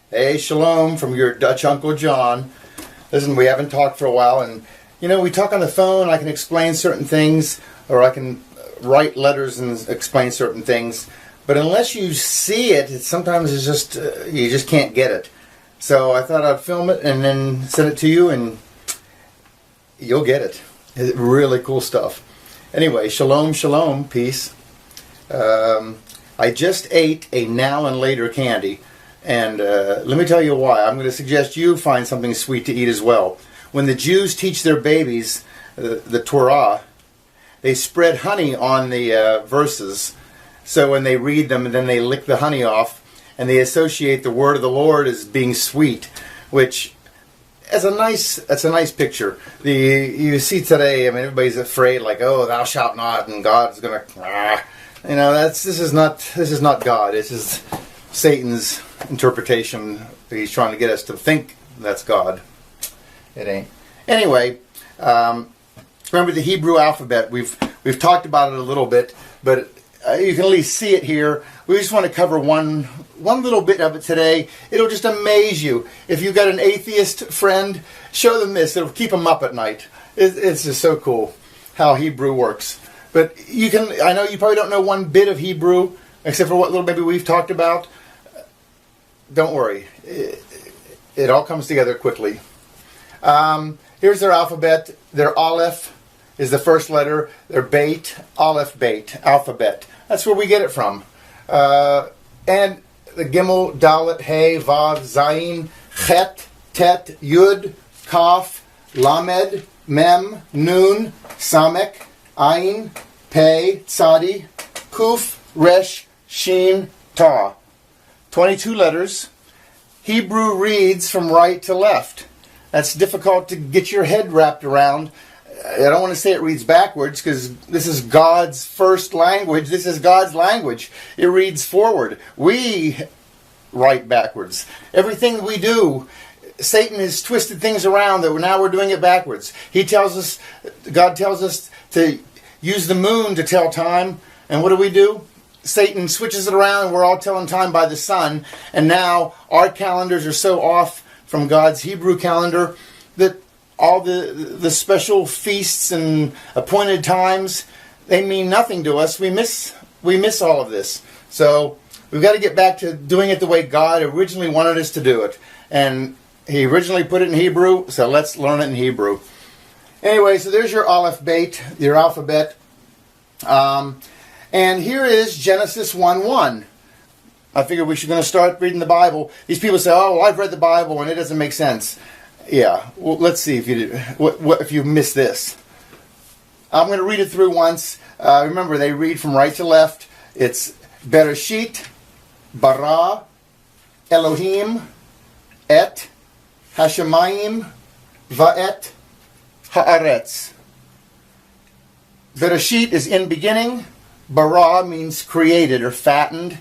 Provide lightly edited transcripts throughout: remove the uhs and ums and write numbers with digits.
Hey, shalom from your Dutch Uncle John. Listen, we haven't talked for a while, and we talk on the phone. I can explain certain things, or I can write letters and explain certain things. But unless you see it, sometimes it's just you just can't get it. So I thought I'd film it and then send it to you, and you'll get it. It's really cool stuff. Anyway, shalom, shalom, peace. I just ate a now and later candy. And let me tell you why. I'm going to suggest you find something sweet to eat as well. When the Jews teach their babies the Torah, they spread honey on the verses. So when they read them, and then they lick the honey off, and they associate the word of the Lord as being sweet, which that's a nice picture. You see today, I mean, everybody's afraid, like, oh, thou shalt not, and God's going to, this is not God. This is Satan's interpretation. He's trying to get us to think that's God. It ain't. Anyway, remember the Hebrew alphabet. We've talked about it a little bit, but you can at least see it here. We just want to cover one little bit of it today. It'll just amaze you. If you've got an atheist friend, show them this. It'll keep them up at night. It's just so cool how Hebrew works. But I know you probably don't know one bit of Hebrew, except for what little maybe we've talked about. Don't worry. It all comes together quickly. Here's their alphabet. Their Aleph is the first letter. Their Beit, Aleph, Beit, alphabet. That's where we get it from. And the Gimel, Dalet, Hey, Vav, Zayin, Chet, Tet, Yud, Kaf, Lamed, Mem, Nun, Samek, Ayin, Pei, Tzadi, Kuf, Resh, Shin, Ta. 22 letters. Hebrew reads from right to left. That's difficult to get your head wrapped around. I don't want to say it reads backwards, because this is God's first language. This is God's language. It reads forward. We write backwards. Everything we do, Satan has twisted things around that now we're doing it backwards. God tells us to use the moon to tell time. And what do? Satan switches it around, and we're all telling time by the sun. And now our calendars are so off from God's Hebrew calendar that all the special feasts and appointed times, they mean nothing to us. We miss all of this. So we've got to get back to doing it the way God originally wanted us to do it. And He originally put it in Hebrew, so let's learn it in Hebrew. Anyway, so there's your Aleph Beit, your alphabet. And here is Genesis 1:1. I figured we should going to start reading the Bible. These people say, "Oh, well, I've read the Bible and it doesn't make sense." Yeah, well, let's see if you did. What if you missed this? I'm going to read it through once. Remember, they read from right to left. It's Bereshit, bara, Elohim, et, Hashemayim, va'et, haaretz. Bereshit is in beginning. Bara means created or fattened.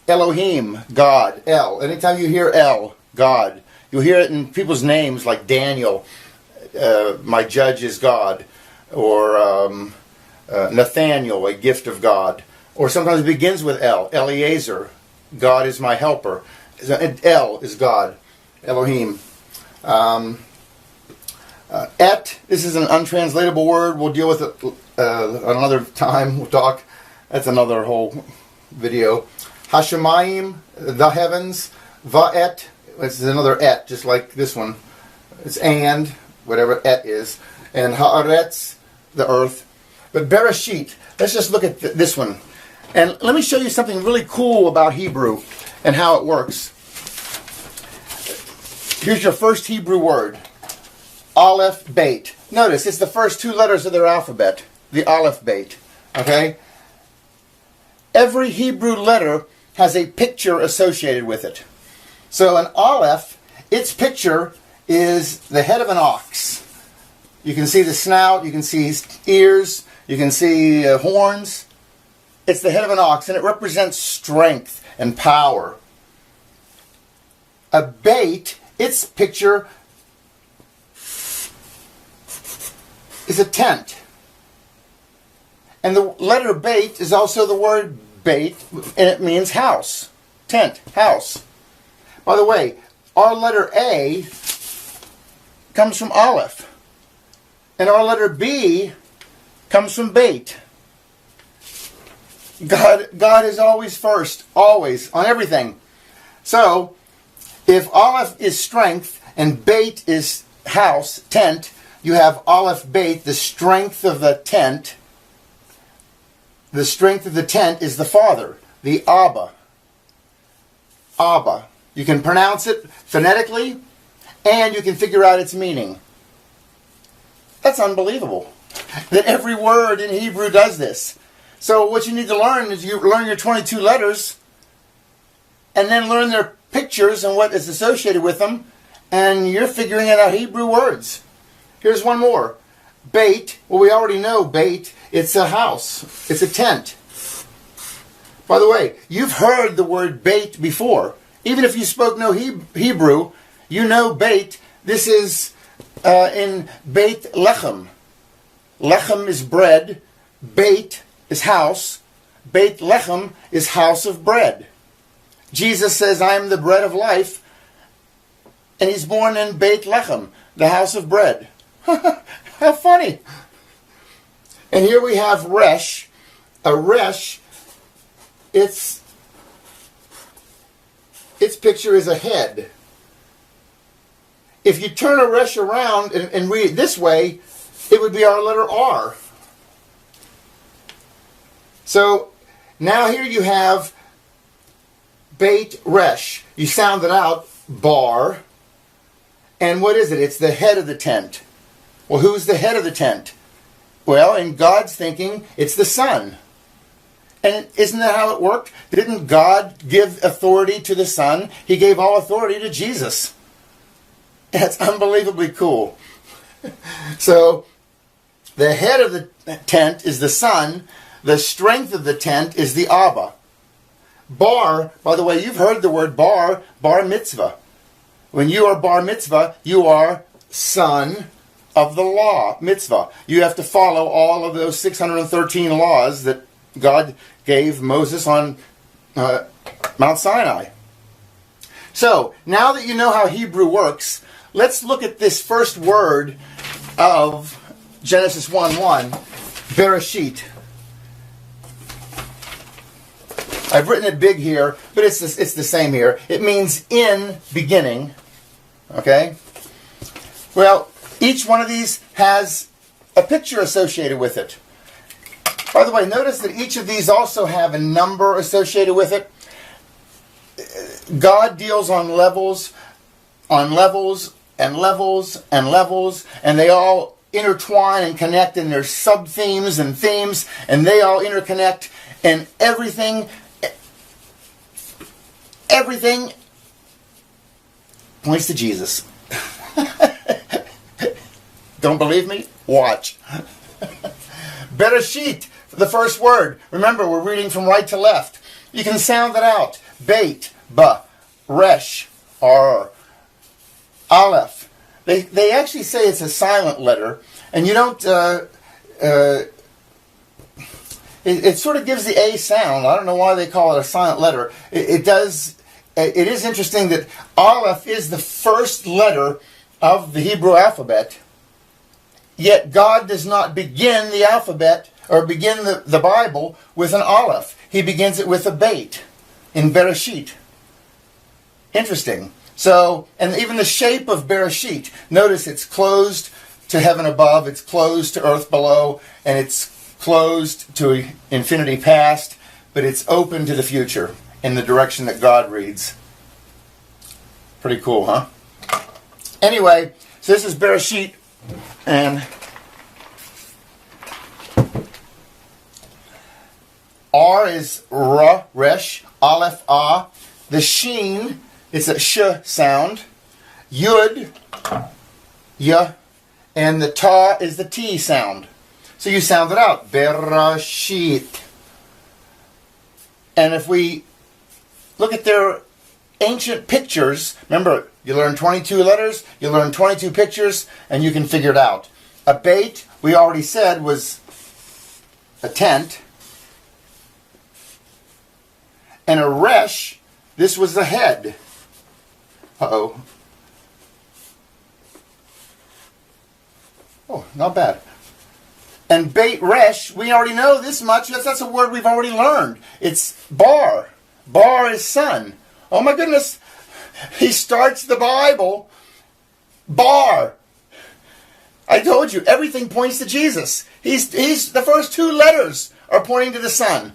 Elohim, God, El. Anytime you hear El, God, you'll hear it in people's names like Daniel, my judge is God, or Nathaniel, a gift of God. Or sometimes it begins with El, Eliezer, God is my helper. El is God, Elohim. Et, this is an untranslatable word. We'll deal with it another time. We'll talk. That's another whole video. Hashemayim, the heavens. Va'et, this is another et, just like this one. It's and, whatever et is. And haaretz, the earth. But Bereshit, let's just look at this one. And let me show you something really cool about Hebrew and how it works. Here's your first Hebrew word. Aleph Beit. Notice, it's the first two letters of their alphabet. The Aleph Beit. Okay? Every Hebrew letter has a picture associated with it. So an Aleph, its picture is the head of an ox. You can see the snout, you can see ears, you can see horns. It's the head of an ox, and it represents strength and power. A Beit, its picture is a tent. And the letter Beit is also the word Beit, and it means house. Tent, house. By the way, our letter A comes from Aleph. And our letter B comes from Beit. God is always first, always, on everything. So, if Aleph is strength and Beit is house, tent, you have Aleph Beit, the strength of the tent. The strength of the tent is the Father, the Abba. Abba. You can pronounce it phonetically, and you can figure out its meaning. That's unbelievable that every word in Hebrew does this. So what you need to learn is you learn your 22 letters and then learn their pictures and what is associated with them, and you're figuring out Hebrew words. Here's one more. Beit. Well, we already know Beit. It's a house. It's a tent. By the way, you've heard the word Beit before. Even if you spoke no Hebrew, you know Beit. This is in Beit Lechem. Lechem is bread. Beit is house. Beit Lechem is house of bread. Jesus says, I am the bread of life. And he's born in Beit Lechem, the house of bread. How funny. And here we have Resh. A Resh, its picture is a head. If you turn a Resh around and read it this way, it would be our letter R. So now here you have Beit Resh. You sound it out, bar. And what is it? It's the head of the tent. Well, who's the head of the tent? Well, in God's thinking, it's the Son. And isn't that how it worked? Didn't God give authority to the Son? He gave all authority to Jesus. That's unbelievably cool. So, the head of the tent is the Son. The strength of the tent is the Abba. Bar, by the way, you've heard the word bar mitzvah. When you are bar mitzvah, you are son of the law, mitzvah. You have to follow all of those 613 laws that God gave Moses on Mount Sinai. So, now that you know how Hebrew works, let's look at this first word of Genesis 1:1, Bereshit. I've written it big here, but it's the same here. It means in beginning. Okay? Well, each one of these has a picture associated with it. By the way, notice that each of these also have a number associated with it. God deals on levels, and levels, and they all intertwine and connect, and there's sub-themes and themes, and they all interconnect, and everything points to Jesus. Don't believe me? Watch. Bereshit, the first word. Remember, we're reading from right to left. You can sound it out. Beit, ba, resh, r, aleph. They actually say it's a silent letter, and you don't... It sort of gives the A sound. I don't know why they call it a silent letter. It does. It is interesting that Aleph is the first letter of the Hebrew alphabet, yet God does not begin the alphabet or begin the Bible with an Aleph. He begins it with a Beit in Bereshit. Interesting. So, and even the shape of Bereshit, notice it's closed to heaven above, it's closed to earth below, and it's closed to infinity past, but it's open to the future in the direction that God reads. Pretty cool, huh? Anyway, so this is Bereshit, and R is Ra, Resh, Aleph, Ah. The Sheen, it's a Sh sound. Yud, Ya, and the Ta is the T sound. So you sound it out. Bereshit. And if we look at their ancient pictures, remember, you learn 22 letters, you learn 22 pictures, and you can figure it out. A Beit, we already said, was a tent. And a Resh, this was the head. Uh-oh. Oh, not bad. And Beit Resh, we already know this much. That's a word we've already learned. It's bar. Bar is son. Oh my goodness. He starts the Bible. Bar. I told you, everything points to Jesus. He's the first two letters are pointing to the Son.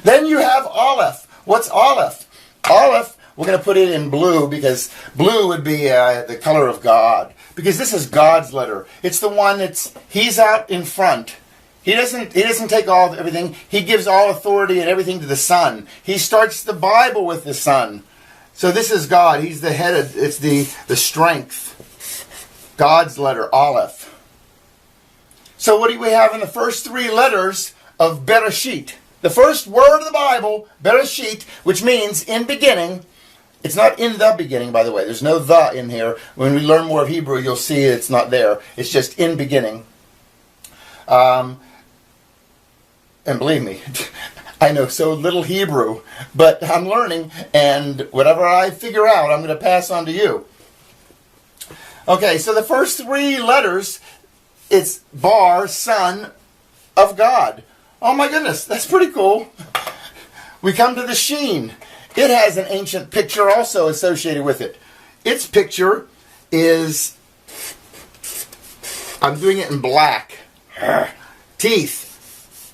Then you have Aleph. What's Aleph? Aleph, we're going to put it in blue because blue would be the color of God. Because this is God's letter. It's the one he's out in front. He doesn't take everything. He gives all authority and everything to the Son. He starts the Bible with the Son. So this is God. He's the head. It's the strength. God's letter, Aleph. So what do we have in the first three letters of Bereshit? The first word of the Bible, Bereshit, which means in beginning. It's not in the beginning, by the way. There's no the in here. When we learn more of Hebrew, you'll see it's not there. It's just in beginning. And believe me, I know so little Hebrew, but I'm learning, and whatever I figure out, I'm going to pass on to you. Okay, so the first three letters, it's Bar, Son of God. Oh my goodness, that's pretty cool. We come to the Sheen. It has an ancient picture also associated with it. Its picture is, I'm doing it in black, teeth.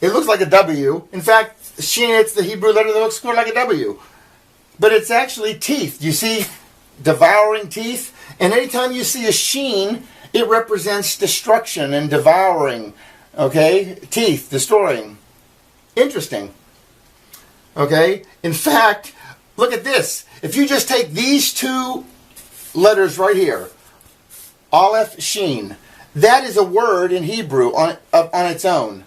It looks like a W. In fact, Sheen, it's the Hebrew letter that looks like a W. But it's actually teeth. You see devouring teeth? And anytime you see a Sheen, it represents destruction and devouring. Okay? Teeth, destroying. Interesting. Okay? In fact, look at this. If you just take these two letters right here, Aleph, Sheen, that is a word in Hebrew on its own.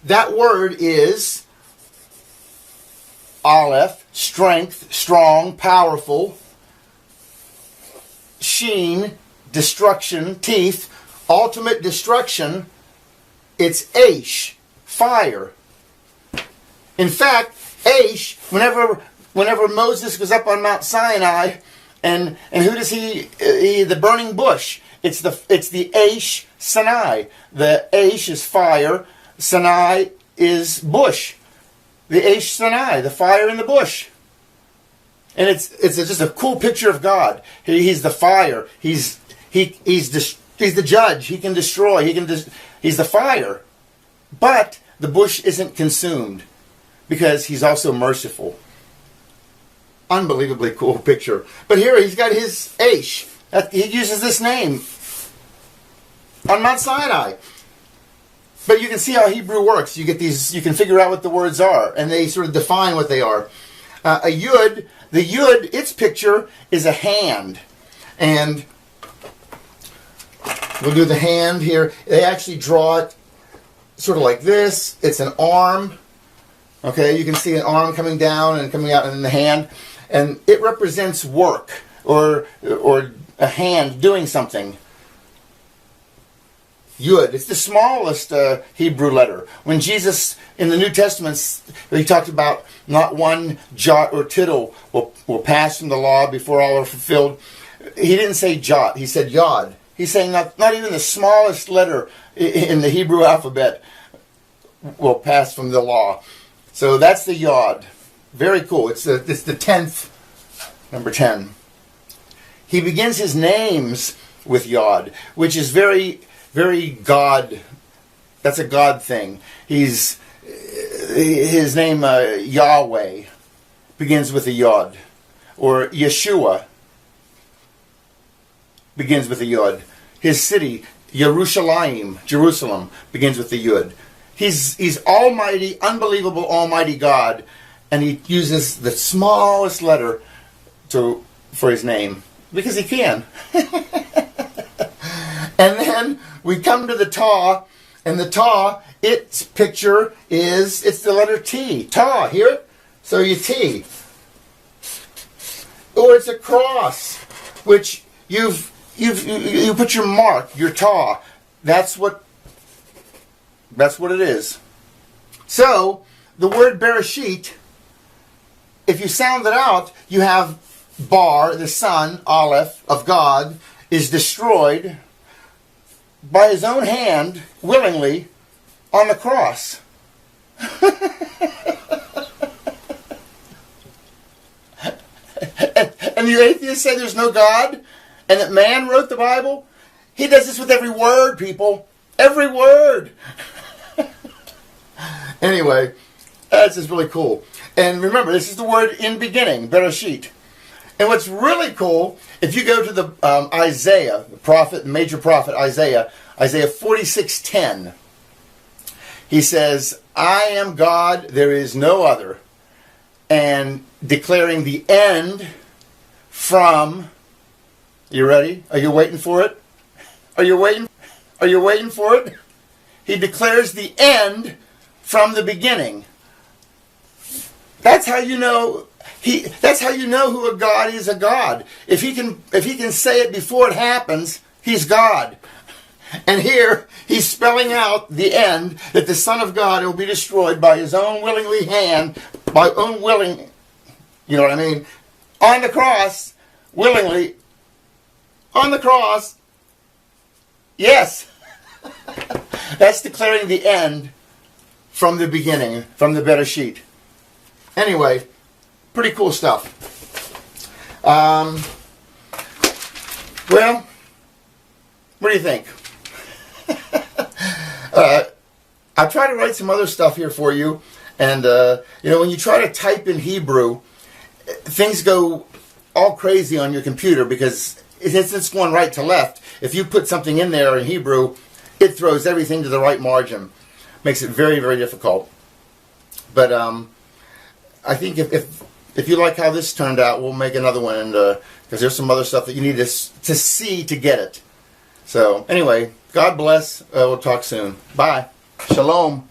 That word is Aleph, strength, strong, powerful. Sheen, destruction, teeth, ultimate destruction. It's Aish, fire. In fact, Aish, whenever Moses was up on Mount Sinai, and who does he the burning bush? It's the Aish Sinai. The Aish is fire. Sinai is bush. The Aish Sinai, the fire in the bush. And it's just a cool picture of God. He's the fire. He's the judge. He can destroy. He's the fire. But the bush isn't consumed because he's also merciful. Unbelievably cool picture. But here he's got his Aish. He uses this name on Mount Sinai. But you can see how Hebrew works. You get these. You can figure out what the words are, and they sort of define what they are. A Yud. The Yud, its picture is a hand. And we'll do the hand here. They actually draw it sort of like this. It's an arm. Okay, you can see an arm coming down and coming out in the hand. And it represents work or a hand doing something. Yud. It's the smallest Hebrew letter. When Jesus, in the New Testament, he talked about not one jot or tittle will pass from the law before all are fulfilled. He didn't say jot. He said yod. He's saying not even the smallest letter in the Hebrew alphabet will pass from the law. So that's the yod. Very cool. It's the 10th, number 10. He begins his names with yod, which is very God. That's a God thing. His name Yahweh begins with a yod, or Yeshua begins with a yod. His city Jerusalem begins with the yud. He's almighty, unbelievable, almighty God, and he uses the smallest letter for his name because he can. And then we come to the Ta, and the Ta, its picture it's the letter T. Ta, hear it? So you T. Or it's a cross, which you put your mark, your Ta. That's what it is. So the word Bereshit, if you sound it out, you have bar, the Son, Aleph, of God, is destroyed by his own hand, willingly, on the cross. And you atheists say there's no God, and that man wrote the Bible? He does this with every word, people. Every word. Anyway, that's just really cool. And remember, this is the word in beginning, Bereshit. And what's really cool, if you go to the Isaiah, the prophet, major prophet Isaiah 46:10, he says, I am God, there is no other, and declaring the end from, you ready? Are you waiting for it? Are you waiting? Are you waiting for it? He declares the end from the beginning. That's how you know that's how you know who a God is a God. If he can say it before it happens, he's God. And here he's spelling out the end, that the Son of God will be destroyed by his own willingly hand, by own willing, you know what I mean, on the cross, willingly, on the cross. Yes. That's declaring the end from the beginning, from the Bereshit. Anyway, pretty cool stuff. Well, what do you think? I'll try to write some other stuff here for you. And, when you try to type in Hebrew, things go all crazy on your computer because it's going right to left. If you put something in there in Hebrew, it throws everything to the right margin. Makes it very, very difficult. But I think if you like how this turned out, we'll make another one, and because there's some other stuff that you need to see to get it. So anyway, God bless. We'll talk soon. Bye. Shalom.